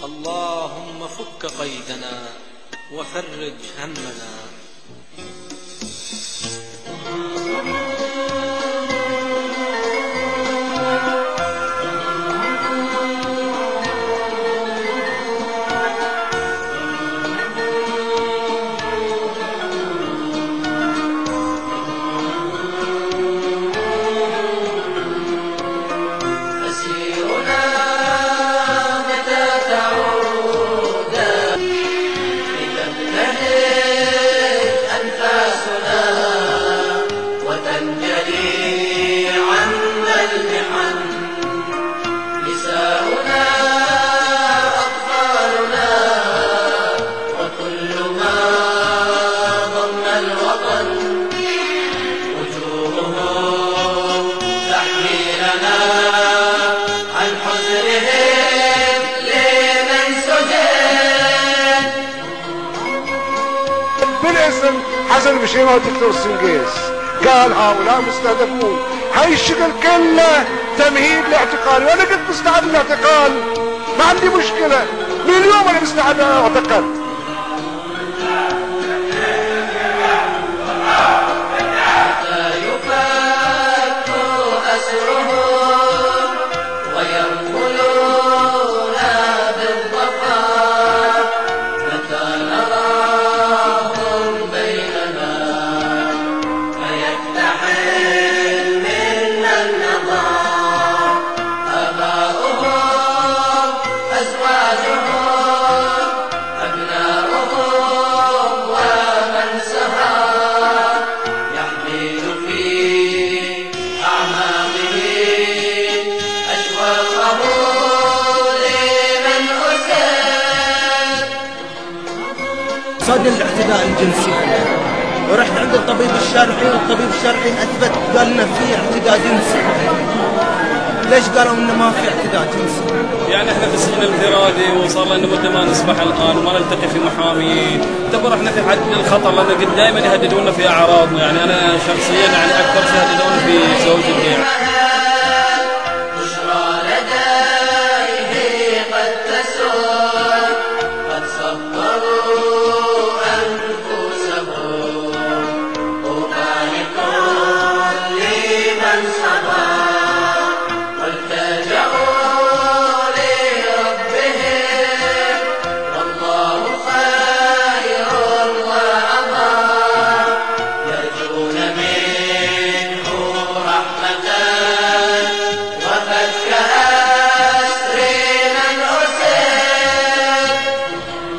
اللهم فك قيدنا وفرج همنا. بالاسم حسن بشيمة والدكتور السنقيس قال هؤلاء مستهدفون. هاي الشغل كله تمهيد لاعتقالي، وانا كنت مستعد للاعتقال، ما عندي مشكلة، من اليوم انا مستعد اعتقل. صاد الاعتداء الجنسي، ورحت عند الطبيب الشرعي، والطبيب الشرعي اثبت قال لنا في اعتداء جنسي. ليش قالوا انه ما في اعتداء جنسي؟ يعني احنا في السجن الانفرادي وصار لنا مده ما نسبح الان وما نلتقي في محاميين، تعتبر احنا في حد الخطر لان قد دائما يهددونا في اعراضنا، يعني انا شخصيا يعني اكثر شيء يهددون في زوجتي يعني.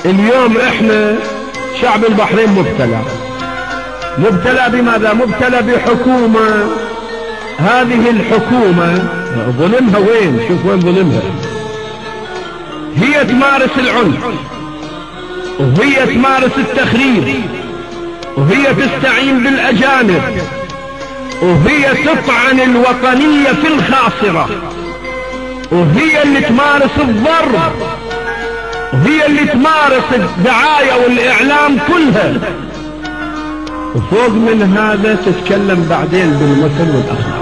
اليوم احنا شعب البحرين مبتلى بماذا؟ مبتلى بحكومة. هذه الحكومة ظلمها وين؟ شوف وين ظلمها. هي تمارس العنف، وهي تمارس التخريب، وهي تستعين بالاجانب، وهي تطعن الوطنية في الخاصرة، وهي اللي تمارس الضرب، وهي اللي تمارس الدعاية والإعلام كلها. وفوق من هذا تتكلم بعدين بالمثل والأخلاق.